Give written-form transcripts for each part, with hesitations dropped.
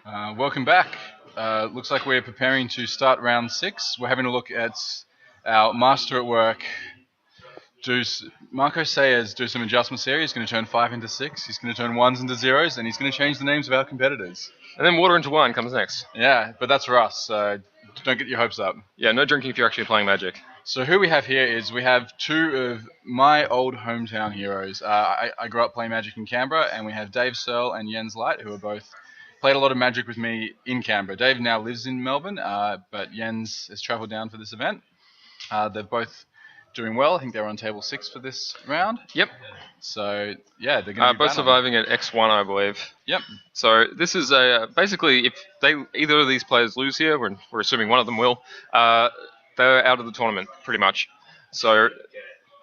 Welcome back. Looks like we're preparing to start round 6. We're having a look at our master at work. Marco Sayers do some adjustments here. He's going to turn 5 into 6. He's going to turn 1s into 0s, and he's going to change the names of our competitors. And then water into wine comes next. Yeah, but that's for us, so don't get your hopes up. Yeah, no drinking if you're actually playing Magic. So who we have here is we have two of my old hometown heroes. I grew up playing Magic in Canberra, and we have Dave Searle and Jens Light, who are both played a lot of Magic with me in Canberra. Dave now lives in Melbourne, but Jens has travelled down for this event. They're both doing well. I think they're on table 6 for this round. Yep. So yeah, they're going to be both surviving at X1, I believe. Yep. So this is basically if either of these players lose here, we're assuming one of them will. They're out of the tournament pretty much. So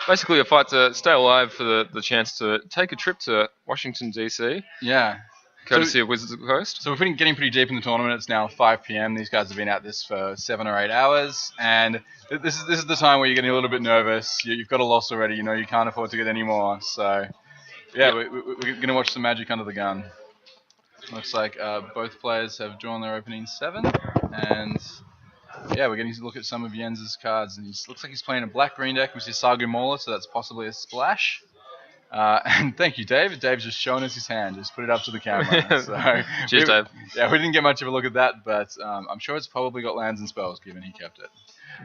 basically a fight to stay alive for the chance to take a trip to Washington DC. Yeah. Courtesy of Wizards of the Coast. So we're getting pretty deep in the tournament. It's now 5 p.m. These guys have been at this for 7 or 8 hours, and this is the time where you're getting a little bit nervous. You've got a loss already. You know you can't afford to get any more. So yeah, yep. We're going to watch some Magic under the gun. Looks like both players have drawn their opening 7, and yeah, we're getting to look at some of Jens's cards. And looks like he's playing a black-green deck, which is Saga Mauler, so that's possibly a splash. And thank you, Dave. Dave's just showing us his hand. Just put it up to the camera. So, cheers, Dave. Yeah, we didn't get much of a look at that, but I'm sure it's probably got lands and spells, given he kept it.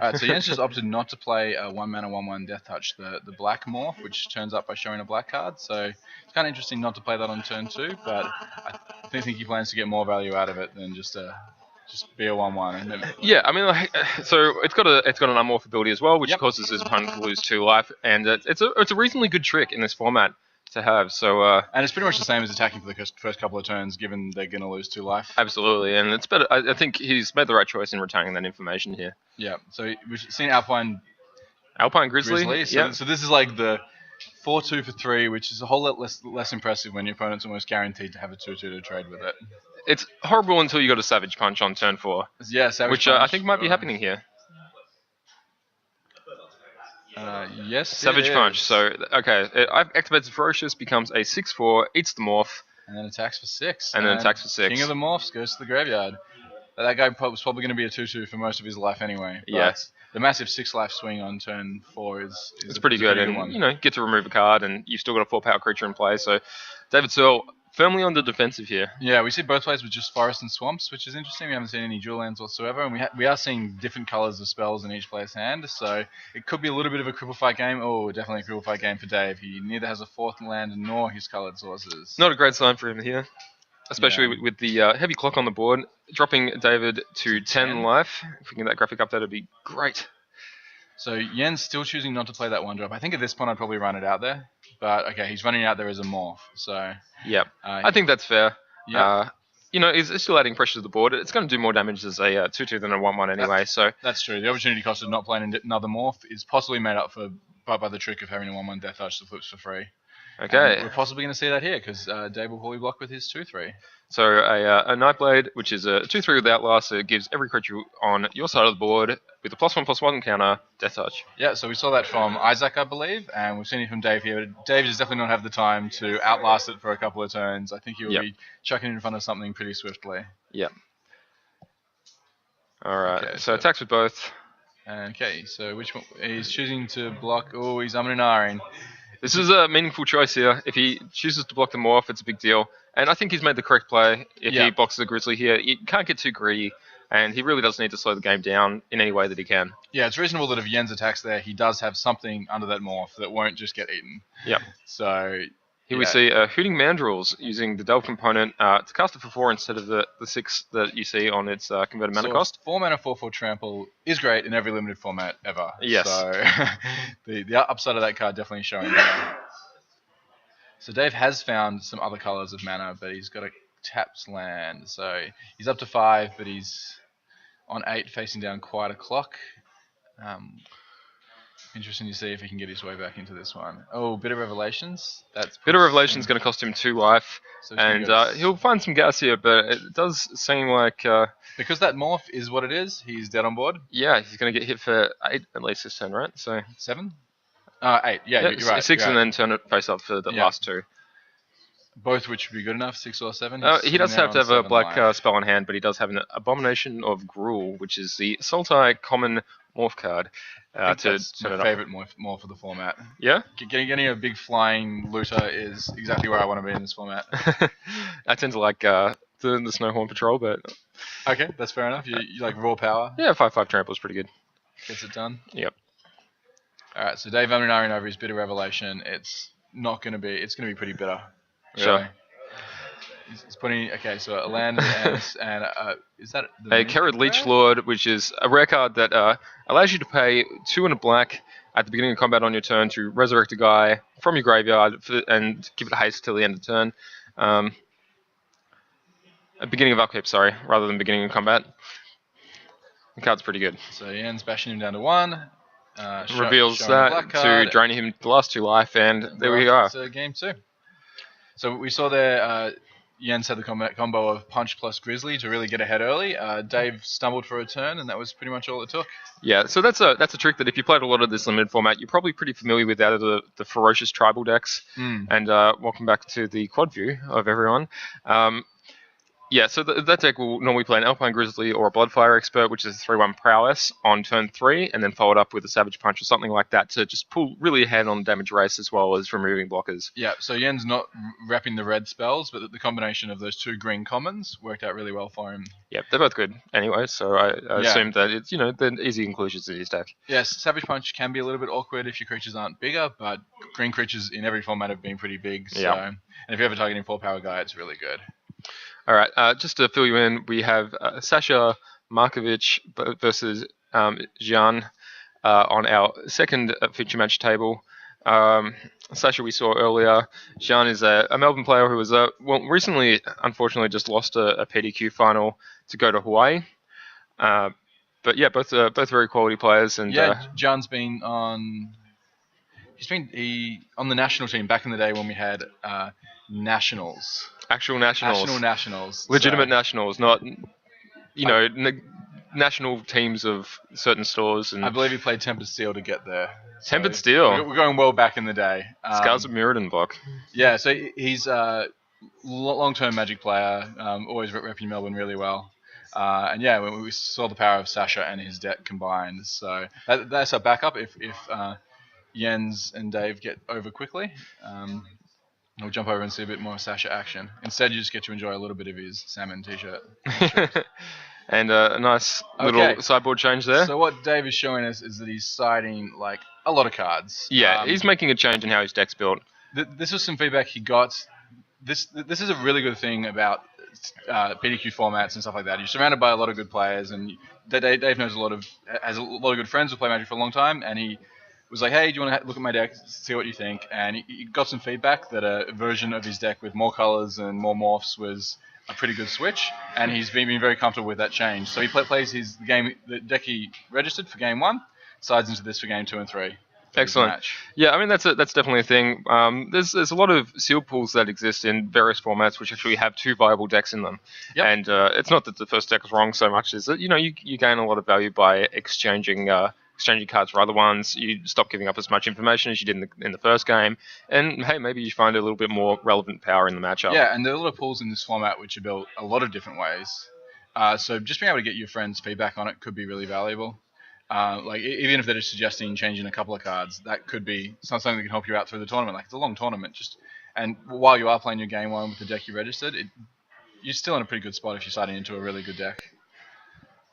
Alright, so Jens just opted not to play a 1-mana 1/1 Death Touch, the black morph, which turns up by showing a black card. So it's kind of interesting not to play that on turn 2, but I think he plans to get more value out of it than just be a 1/1. Yeah, I mean, so it's got an unmorph ability as well, which causes his opponent to lose 2 life, and it's a reasonably good trick in this format to have. So and it's pretty much the same as attacking for the first couple of turns, given they're going to lose 2 life. Absolutely, and it's better. I think he's made the right choice in retaining that information here. Yeah. So we've seen Alpine Grizzly. So this is like the 4/2 for 3, which is a whole lot less impressive when your opponent's almost guaranteed to have a 2/2 to trade with it. It's horrible until you got a Savage Punch on turn 4. Yeah, Savage which Punch. I think might be happening here. Yes, Savage Punch. So, okay, it activates Ferocious, becomes a 6/4, eats the morph. And then attacks for 6. And then attacks for 6. King of the Morphs goes to the graveyard. That guy was probably going to be a 2/2 for most of his life anyway. Yes. The massive 6 life swing on turn 4 is pretty good. And, one. You know, get to remove a card, and you've still got a 4-power creature in play. So, David Searle firmly on the defensive here. Yeah, we see both players with just forests and swamps, which is interesting. We haven't seen any dual lands whatsoever, and we are seeing different colors of spells in each player's hand, so it could be a little bit of a cripple fight game. Oh, definitely a cripple fight game for Dave. He neither has a 4th land nor his colored sources. Not a great sign for him here, especially with the heavy clock on the board, dropping David to 10 life. If we can get that graphic up, that'd be great. So Jens still choosing not to play that 1-drop. I think at this point I'd probably run it out there. But okay, he's running out there as a morph. So yeah, I think that's fair. Yeah. You know, he's still adding pressure to the board. It's going to do more damage as a 2/2 than a 1/1 anyway. So that's true. The opportunity cost of not playing another morph is possibly made up for by the trick of having a 1/1 Death Touch that flips for free. Okay. And we're possibly going to see that here because Dave will probably block with his 2/3. So a Nightblade, which is a 2/3 with Outlast, so it gives every creature on your side of the board with a +1/+1 counter, Death Touch. Yeah, so we saw that from Isaac, I believe, and we've seen it from Dave here. But Dave does definitely not have the time to outlast it for a couple of turns. I think he'll be chucking it in front of something pretty swiftly. Yeah. All right, okay, so attacks with both. Okay, so which one? He's choosing to block. Oh, he's umming and ahhing. This is a meaningful choice here. If he chooses to block the morph, it's a big deal. And I think he's made the correct play. If he blocks the Grizzly here, you can't get too greedy. And he really does need to slow the game down in any way that he can. Yeah, it's reasonable that if Jens attacks there, he does have something under that morph that won't just get eaten. Yep. So here we see Hooting Mandrills using the Delve component to cast it for 4 instead of the 6 that you see on its converted mana cost. 4 mana 4/4 trample is great in every limited format ever. Yes. So the upside of that card definitely showing there. So Dave has found some other colors of mana, but he's got a tapped land. So he's up to 5, but he's on 8 facing down quite a clock. Interesting to see if he can get his way back into this one. Oh, Bitter Revelations. Bitter Revelations is going to cost him 2 life, so and he'll find some gas here, but it does seem like... because that morph is what it is, he's dead on board? Yeah, he's going to get hit for 8 at least this turn, right? So 7? 8, yeah, you're right. 6 and then turn it face up for the last 2. Both which would be good enough, 6 or 7. He does have to have a black life. spell on hand, but he does have an Abomination of Gruel, which is the Sultai common morph card. I think to that's turn my it up. favourite more for the format. Yeah? Getting a big flying looter is exactly where I want to be in this format. I tend to like the Snowhorn Patrol, but Okay, that's fair enough. You like raw power? yeah, 5/5 trample is pretty good. Gets it done. Yep. All right, so Dave Amunari over his Bitter Revelation. It's going to be pretty bitter. Really. Sure. He's putting so a land and is that the A Carrot Leech Lord, which is a rare card that allows you to pay 2 and a black at the beginning of combat on your turn to resurrect a guy from your graveyard and give it haste till the end of turn. At beginning of upkeep, sorry, rather than beginning of combat. The card's pretty good. So Ian's bashing him down to 1. Reveals that to drain him the last 2 life, and there we are. It's game 2. So we saw there, Jens had the combo of Punch plus Grizzly to really get ahead early. Dave stumbled for a turn, and that was pretty much all it took. Yeah, so that's a trick that if you played a lot of this limited format, you're probably pretty familiar with out of the ferocious tribal decks. And welcome back to the quad view of everyone. Yeah, so that deck will normally play an Alpine Grizzly or a Bloodfire Expert, which is a 3/1 prowess on turn 3, and then followed up with a Savage Punch or something like that to just pull really ahead on damage race as well as removing blockers. Yeah, so Yen's not repping the red spells, but the combination of those 2 green commons worked out really well for him. Yeah, they're both good anyway, so I assumed that it's, they're easy inclusions in his deck. Yes, Savage Punch can be a little bit awkward if your creatures aren't bigger, but green creatures in every format have been pretty big. So, and if you're ever targeting 4-power guy, it's really good. All right, just to fill you in, we have Sasha Markovic versus Jan on our second feature match table. Sasha we saw earlier. Jan is a Melbourne player who was recently, unfortunately, just lost a PTQ final to go to Hawaii. But yeah, both very quality players. And Jan's been on. He's been on the national team back in the day when we had nationals. Actual nationals. Nationals. Legitimate nationals, not, national teams of certain stores. And I believe he played Tempered Steel to get there. Tempered Steel? We're going well back in the day. Scars of Mirrodin block. Yeah, so he's a long-term Magic player, always repping Melbourne really well. And yeah, we saw the power of Sasha and his deck combined. So that's our backup if Jens and Dave get over quickly. We'll jump over and see a bit more Sasha action. Instead, you just get to enjoy a little bit of his salmon t-shirt. And a nice little sideboard change there. So what Dave is showing us is that he's siding like a lot of cards. Yeah, he's making a change in how his deck's built. This was some feedback he got. This is a really good thing about PTQ formats and stuff like that. You're surrounded by a lot of good players, and Dave has a lot of good friends who play Magic for a long time, and he was like, hey, do you want to look at my deck, see what you think? And he got some feedback that a version of his deck with more colors and more morphs was a pretty good switch, and he's been very comfortable with that change. So he plays the deck he registered for game 1, sides into this for game 2 and 3. Excellent. Yeah, I mean that's definitely a thing. There's a lot of sealed pools that exist in various formats which actually have 2 viable decks in them. Yep. And it's not that the first deck is wrong so much as that you gain a lot of value by exchanging cards for other ones. You stop giving up as much information as you did in the first game, and hey, maybe you find a little bit more relevant power in the matchup. Yeah, and there are a lot of pools in this format which are built a lot of different ways. So just being able to get your friends' feedback on it could be really valuable. Like even if they're just suggesting changing a couple of cards, that could be something that can help you out through the tournament. Like it's a long tournament, and while you are playing your game 1 with the deck you registered, you're still in a pretty good spot if you're starting into a really good deck.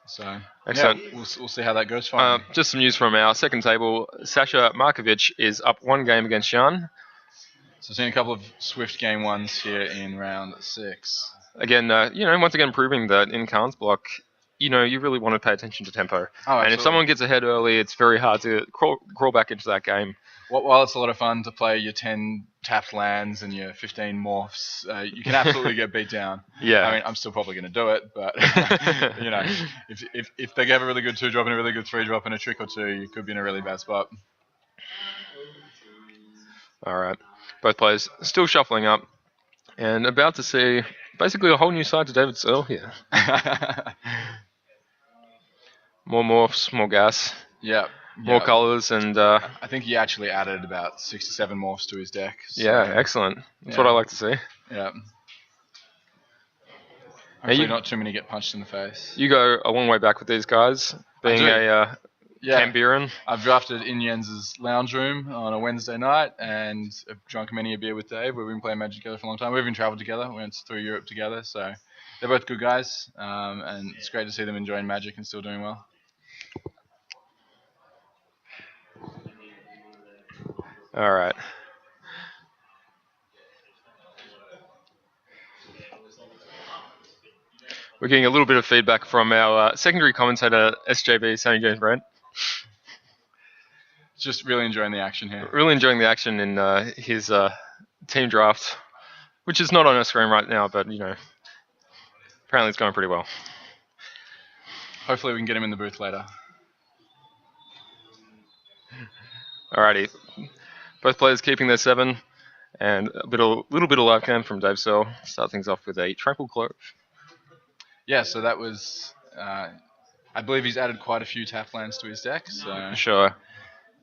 So excellent. Yeah, we'll see how that goes for him. Just some news from our second table. Sasha Markovic is up 1 game against Jan. So seeing a couple of swift game 1s here in round 6. Again, once again proving that in Khan's block, you really want to pay attention to tempo. And if someone gets ahead early, it's very hard to crawl back into that game. While it's a lot of fun to play your 10 tapped lands and your 15 morphs, you can absolutely get beat down. Yeah. I mean, I'm still probably going to do it, but if they have a really good 2-drop and a really good 3-drop and a trick or 2, you could be in a really bad spot. All right. Both players still shuffling up and about to see basically a whole new side to David Searle here. More morphs, more gas. Yeah. More colors, and I think he actually added about 6 to 7 morphs to his deck. So, yeah, excellent. That's what I like to see. Yeah. Now Hopefully not too many get punched in the face. you go a long way back with these guys, being do. a Yeah. Cambiran. I've drafted in Jens's lounge room on a Wednesday night and have drunk many a beer with Dave. We've been playing Magic together for a long time. We've even travelled together. We went through Europe together. So they're both good guys. And it's great to see them enjoying Magic and still doing well. All right. We're getting a little bit of feedback from our secondary commentator, SJB, Sonny James Brent. Just really enjoying the action here. Really enjoying the action in his team draft, which is not on our screen right now, but, apparently it's going pretty well. Hopefully we can get him in the booth later. Alrighty. Both players keeping their 7, and a little bit of live cam from Dave Searle. Start things off with a Tranquil Clove. Yeah, so that was... I believe he's added quite a few tap lands to his deck. So. Sure.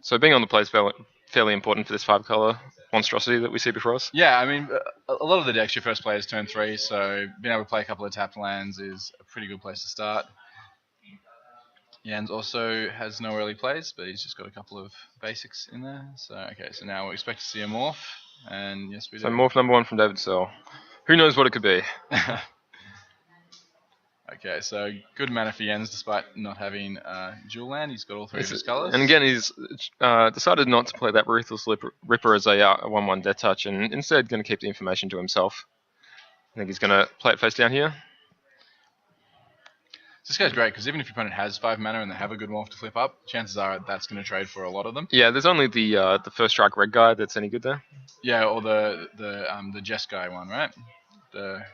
So being on the play is fairly important for this 5-color monstrosity that we see before us. Yeah, I mean, a lot of the decks your first play is turn 3, so being able to play a couple of tapped lands is a pretty good place to start. Jens also has no early plays, but he's just got a couple of basics in there. So, okay, so now we expect to see a morph, and yes, we do. So morph number 1 from David Searle. Who knows what it could be? Okay, so good mana for Jens despite not having dual land. He's got all 3 of his colours. And again, he's decided not to play that Ruthless Ripper as a 1/1 death touch, and instead going to keep the information to himself. I think he's going to play it face down here. This guy's great because even if your opponent has 5 mana and they have a good morph to flip up, chances are that's going to trade for a lot of them. Yeah, there's only the first strike red guy that's any good there. Yeah, or the Jess guy one, right? The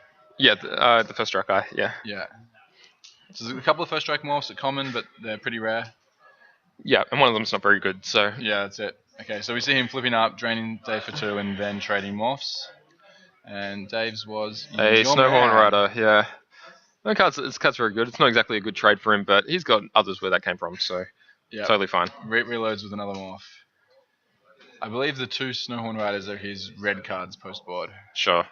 first strike guy. Yeah. Yeah. So there's a couple of first strike morphs that are common, but they're pretty rare. Yeah, and one of them's not very good. So yeah, that's it. Okay, so we see him flipping up, draining Dave for 2, and then trading morphs. And Dave's was a Snowhorn Rider. Yeah. No cards. This card's very good. It's not exactly a good trade for him, but he's got others where that came from, so totally fine. Reloads with another morph. I believe the 2 Snowhorn Riders are his red cards post board. Sure.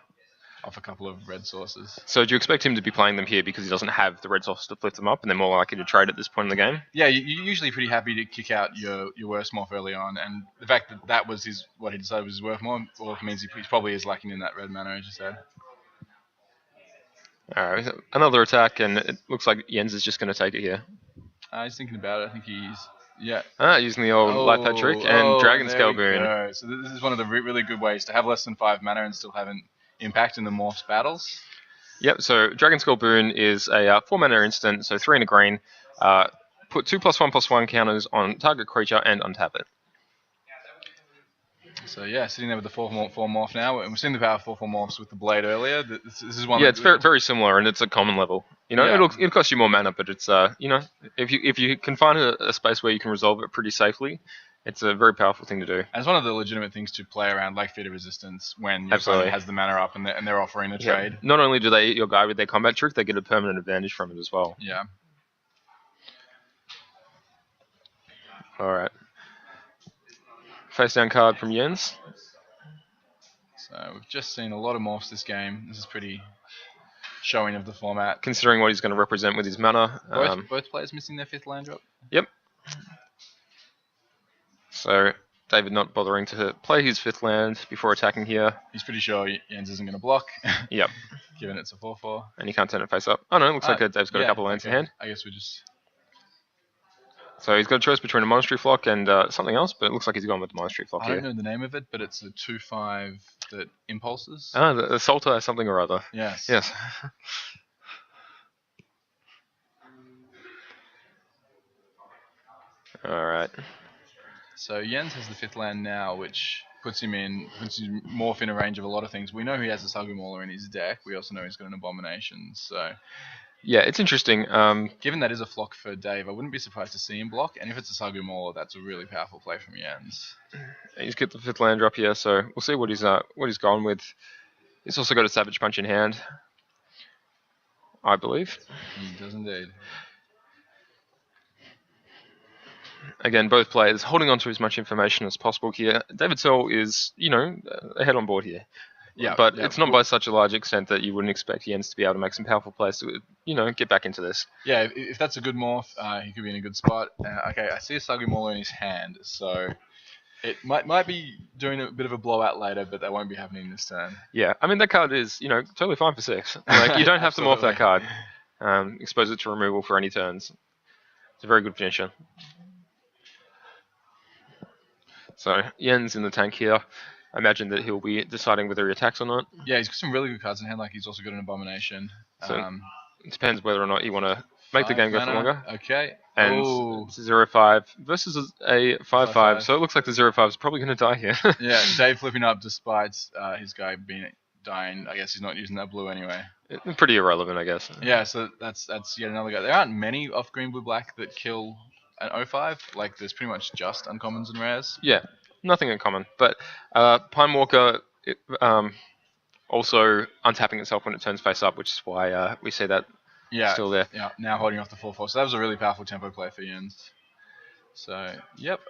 Off a couple of red sources. So do you expect him to be playing them here because he doesn't have the red source to flip them up, and they're more likely to trade at this point in the game? Yeah, you're usually pretty happy to kick out your worst morph early on, and the fact that was what he decided was his worth more means he probably is lacking in that red mana, as you said. Alright, another attack, and it looks like Jens is just going to take it here. He's thinking about it. I think he's... Yeah. Using the old Life Pad trick and Dragon Scale Boon. So this is one of the really good ways to have less than 5 mana and still have an impact in the morphs battles. Yep, so Dragon Skull Boon is a 4 mana instant, so 3 and a green. Put 2+1/+1 counters on target creature and untap it. So yeah, sitting there with the 4/4 morph now, and we've seen the power of 4/4 morphs with the blade earlier. This is one. Yeah, it's very similar, and it's a common level. It'll cost you more mana, but it's if you can find a space where you can resolve it pretty safely, it's a very powerful thing to do. And it's one of the legitimate things to play around, like Feat of Resistance, when your opponent has the mana up and they're offering a trade. Not only do they eat your guy with their combat trick, they get a permanent advantage from it as well. Yeah. Alright. Face down card from Jens. So we've just seen a lot of morphs this game. This is pretty showing of the format. Considering what he's going to represent with his mana. Both players missing their 5th land drop? Yep. So David not bothering to play his 5th land before attacking here. He's pretty sure Jens isn't going to block. Yep. Given it's a 4/4. And he can't turn it face up. Oh no, it looks like Dave's got a couple of lands in hand. I guess we just... So he's got a choice between a Monastery Flock and something else, but it looks like he's gone with the Monastery Flock here. I don't know the name of it, but it's a 2/5 that impulses. The Salter something or other. Yes. Yes. Alright. So Jens has the 5th land now, which puts him morph in a range of a lot of things. We know he has a Sagu Mauler in his deck. We also know he's got an Abomination, so... Yeah, it's interesting. Given that is a flock for Dave, I wouldn't be surprised to see him block. And if it's a Sagu Mauler, that's a really powerful play from Jens. He's got the 5th land drop here, so we'll see what he's gone with. He's also got a Savage Punch in hand, I believe. He does indeed. Again, both players holding on to as much information as possible here. David Searle is, ahead on board here. Yeah, but yeah. it's not by such a large extent that you wouldn't expect Jens to be able to make some powerful plays to, get back into this. Yeah, if that's a good morph, he could be in a good spot. Okay, I see a Sugimolo in his hand, so it might be doing a bit of a blowout later, but that won't be happening this turn. Yeah, I mean that card is totally fine for 6. Like you don't have to morph that card. Expose it to removal for any turns. It's a very good finisher. So Yen's in the tank here. I imagine that he'll be deciding whether he attacks or not. Yeah, he's got some really good cards in hand. Like he's also got an Abomination. So it depends whether or not you want to make the game go for longer. Okay. And it's a 0-5 versus a 5-5. So it looks like the 0-5 is probably going to die here. Yeah, Dave flipping up despite his guy dying. I guess he's not using that blue anyway. Pretty irrelevant, I guess. Yeah, so that's yet another guy. There aren't many off green, blue, black that kill an 05. Like there's pretty much just uncommons and rares. Yeah, nothing in common. But Pine Walker also untapping itself when it turns face up, which is why we see that still there. Yeah, now holding off the 4-4. So that was a really powerful tempo play for Jens. So, yep,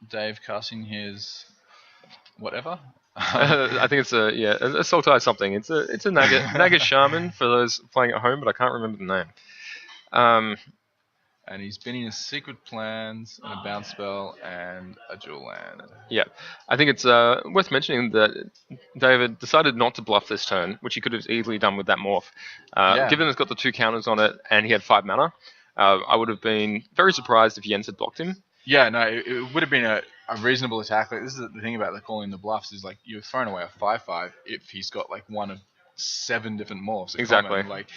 Dave casting his whatever. I think it's a Sultai something. It's a Naga Shaman for those playing at home, but I can't remember the name. And he's spinning his secret plans and a bounce spell and a dual land. Yeah, I think it's worth mentioning that David decided not to bluff this turn, which he could have easily done with that morph. Given it's got the 2 counters on it and he had 5 mana, I would have been very surprised if Jens had blocked him. Yeah, no, it would have been a reasonable attack. Like, this is the thing about calling the bluffs is like you're throwing away a 5/5 if he's got like one of 7 different morphs. Exactly. Like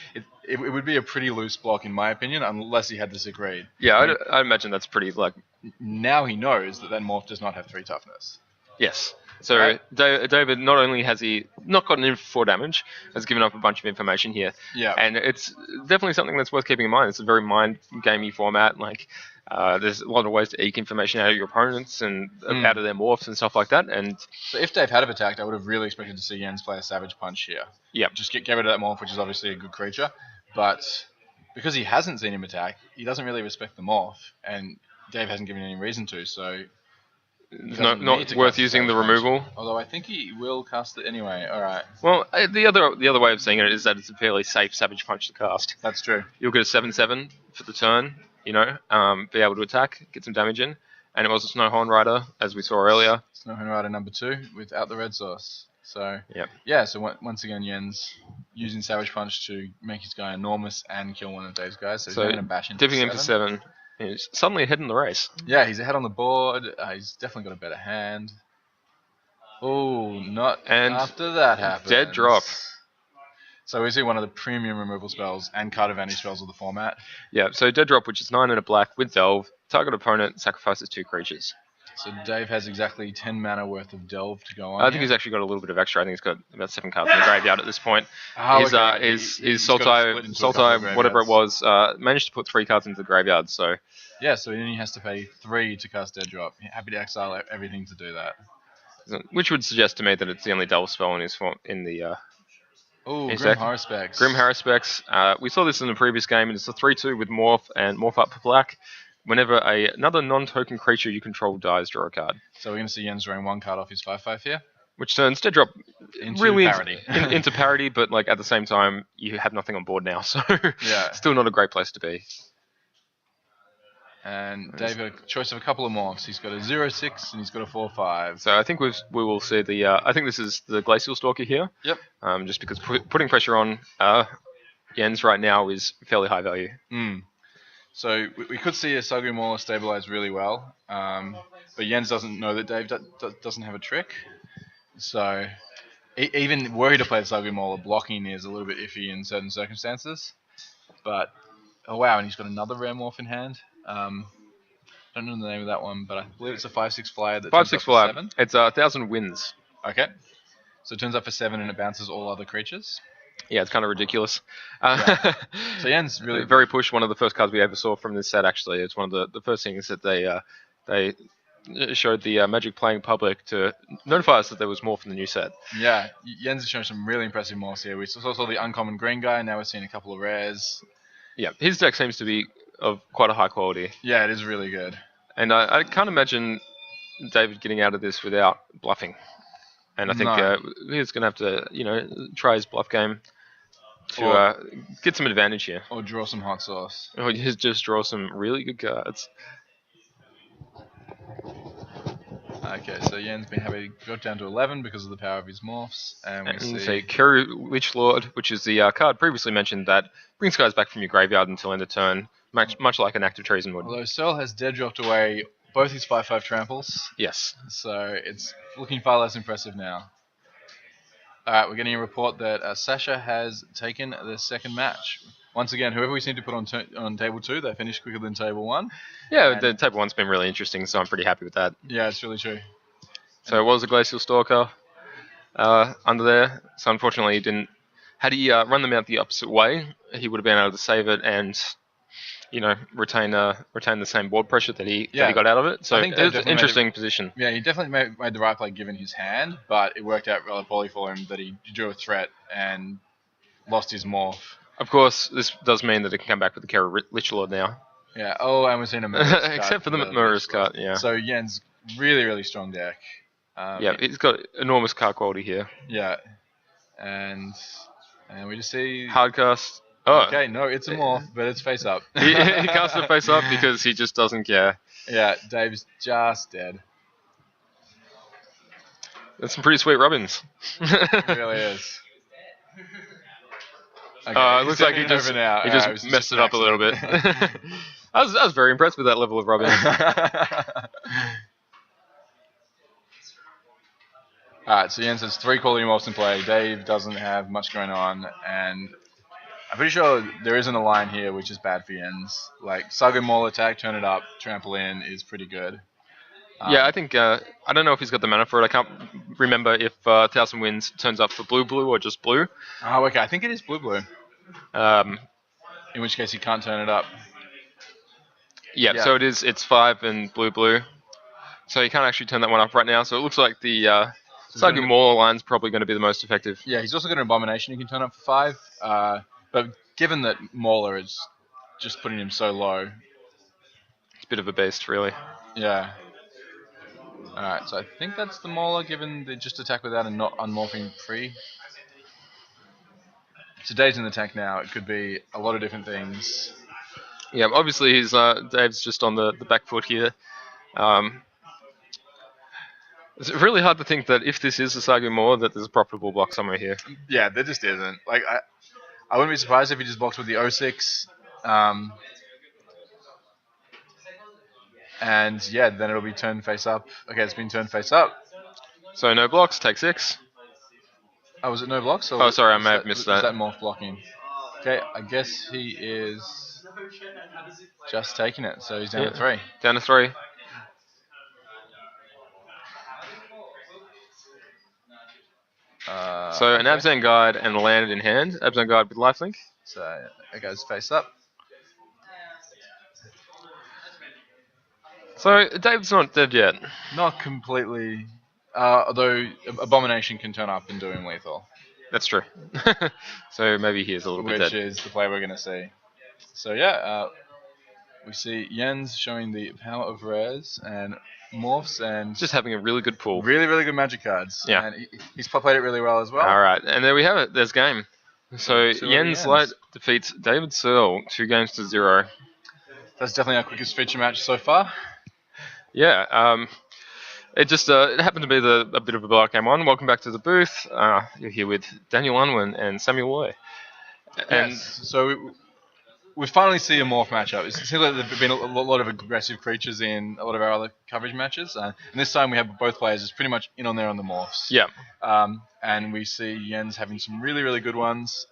it would be a pretty loose block in my opinion, unless he had this agreed. Yeah, I imagine that's pretty like. Now he knows that morph does not have 3 toughness. Yes. So right? David, not only has he not gotten in for 4 damage, has given up a bunch of information here. Yeah. And it's definitely something that's worth keeping in mind. It's a very mind gamey format. Like there's a lot of ways to eke information out of your opponents and out of their morphs and stuff like that. And so if Dave had attacked, I would have really expected to see Jens play a Savage Punch here. Yeah. Just get rid of that morph, which is obviously a good creature. But because he hasn't seen him attack, he doesn't really respect the morph. And Dave hasn't given any reason to, so... Not worth using the removal. Although I think he will cast it anyway. All right. Well, the other way of seeing it is that it's a fairly safe Savage Punch to cast. That's true. You'll get a 7/7 for the turn. Be able to attack, get some damage in, and it was a Snowhorn Rider as we saw earlier. Snowhorn Rider number 2 without the red sauce. So yep. Yeah. So once again, Jens using Savage Punch to make his guy enormous and kill one of Dave's guys. So he's going to bash into dipping him for 7. He's suddenly ahead in the race. Yeah, he's ahead on the board. He's definitely got a better hand. Oh, not and after that happens. Dead drop. So we see one of the premium removal spells and card advantage spells of the format. Yeah, so Dead Drop, which is 9 and a black with Delve. Target opponent sacrifices 2 creatures. So Dave has exactly 10 mana worth of Delve to go on. I think he's actually got a little bit of extra. I think he's got about 7 cards in the graveyard at this point. His Sultai, whatever it was, managed to put 3 cards into the graveyard. So yeah, so then he has to pay 3 to cast Dead Drop. Happy to exile everything to do that. Which would suggest to me that it's the only Delve spell in his form in the. Grim Haruspex. Grim Haruspex. We saw this in the previous game, and it's a 3/2 with Morph and Morph up for black. Whenever another non-token creature you control dies, draw a card. So we're going to see Jens drawing 1 card off his 5/5 here. Which turns Dead Drop into parity. into parity, but like at the same time, you have nothing on board now, so yeah, still not a great place to be. And Dave got a choice of a couple of morphs. He's got a 0/6 and he's got a 4/5. So I think we will see the. I think this is the Glacial Stalker here. Yep. Just because putting pressure on Jens right now is fairly high value. So we could see a Sugimolo stabilize really well, but Jens doesn't know that Dave doesn't have a trick. So even were he to play the Sugimolo, blocking is a little bit iffy in certain circumstances. But oh wow, and he's got another rare morph in hand. I don't know the name of that one, but I believe it's a 5/6 flyer. 5/6 flyer. It's 1,000 wins. Okay. So it turns up for 7 and it bounces all other creatures. Yeah, it's kind of ridiculous. Yeah. So Jens really very push. One of the first cards we ever saw from this set. Actually, it's one of the first things that they showed the Magic playing public to notify us that there was more from the new set. Yeah, Jens has shown some really impressive morphs here. We saw the uncommon green guy. Now we're seeing a couple of rares. Yeah, his deck seems to be of quite a high quality. Yeah, it is really good. And I can't imagine David getting out of this without bluffing. and I think No. he's going to have to, try his bluff game to Or, get some advantage here. or draw some hot sauce. Or just draw some really good cards. Okay, so Yen's been happy to go down to 11 because of the power of his morphs, and we And see Kerry Lich Lord, which is the card previously mentioned that brings guys back from your graveyard until end of turn, much like an active treason would. although Searle has dead dropped away both his 5/5 tramples, Yes. so it's looking far less impressive now. Alright, we're getting a report that Sasha has taken the second match. Once again, whoever we seem to put on table 2, they finished quicker than table 1. Yeah, And- the table 1's been really interesting, so I'm pretty happy with that. Yeah, it's really true. So it was a Glacial Stalker under there. So unfortunately, he didn't. Had he run them out the opposite way, he would have been able to save it and, retain the same board pressure that he got out of it. So I think it Dave was an definitely interesting position. Yeah, he definitely made the right play given his hand, but it worked out rather poorly for him that he drew a threat and lost his morph. Of course, this does mean that it can come back with the Kara Lich Lord now. Yeah. Oh, and we've seen a Mirror's cut. Except for the Mirror's cut, yeah. So Yen's really, really strong deck. Yeah, he's got enormous card quality here. Yeah. And we just see... Hardcast. Oh. Okay, no, it's a morph, but it's face up. he casts it face up because he just doesn't care. Yeah, Dave's just dead. That's some pretty sweet Robins. It really is. Okay, It looks like he just messed it up a little bit. I was very impressed with that level of Robin. Alright, so Jens has 3 quality morphs in play. Dave doesn't have much going on, and I'm pretty sure there isn't a line here which is bad for Jens. Like, Saga Maul attack, turn it up, trample in is pretty good. Yeah, I think, I don't know if he's got the mana for it. I can't remember if 1000 Winds turns up for blue or just blue. Oh, okay, I think it is blue. In which case he can't turn it up. Yeah, so it's 5 and blue. So you can't actually turn that one up right now. So it looks like the Saga Maul line's probably going to be the most effective. Yeah, he's also got an Abomination he can turn up for 5. But given that Mauler is just putting him so low. It's a bit of a beast, really. Yeah. Alright, so I think that's the Mauler given the just attack without and not unmorphing pre. So Dave's in the tank now. It could be a lot of different things. Yeah, obviously Dave's just on the back foot here. It's really hard to think that if this is a Saga Maul, that there's a profitable block somewhere here. Yeah, there just isn't. Like I wouldn't be surprised if he just blocks with the 06. And yeah, then it'll be turned face up. Okay, it's been turned face up. So no blocks, take 6. Oh, was it no blocks? Or oh, sorry, I may have missed that. Was that morph blocking? Okay, I guess he is just taking it, so he's down to 3. Down to 3. So an Abzan Guide and a landed in hand. Abzan Guide with lifelink. So it goes face up. So Dave's not dead yet. Not completely. Although Abomination can turn up and do him lethal. That's true. So maybe he is a little bit dead. Which is the play we're going to see. So yeah, we see Jens showing the power of rares and morphs and... Just having a really good pool. Really, really good magic cards. Yeah. And he's played it really well as well. Alright, and there we have it. There's game. So Jens Light defeats David Searle 2-0. That's definitely our quickest feature match so far. Yeah, it just it happened to be a bit of a blowout game on. Welcome back to the booth. You're here with Daniel Unwin and Samuel Loy. And yes, so we finally see a morph matchup. It seems like there have been a lot of aggressive creatures in a lot of our other coverage matches. And this time we have both players just pretty much in on there on the morphs. Yeah. And we see Jens having some really, really good ones.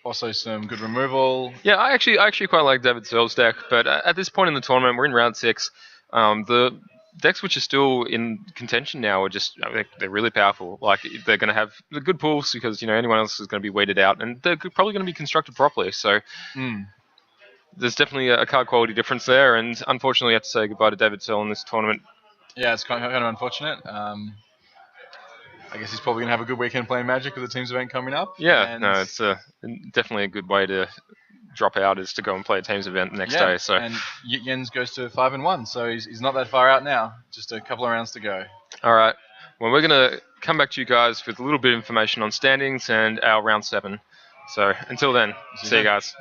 Also some good removal. Yeah, I actually quite like David Searle's deck, but at this point in the tournament, we're in round 6. The decks which are still in contention now are just, they're really powerful. Like, they're going to have the good pools because, anyone else is going to be weeded out, and they're probably going to be constructed properly. So there's definitely a card quality difference there, and unfortunately, I have to say goodbye to David Searle in this tournament. Yeah, it's kind of unfortunate. I guess he's probably going to have a good weekend playing Magic with the Teams event coming up. Yeah, no, it's definitely a good way to drop out is to go and play a Teams event the next day. So and Jens goes to 5-1, so he's not that far out now. Just a couple of rounds to go. All right. when we're going to come back to you guys with a little bit of information on standings and our round 7. So until then, see you guys.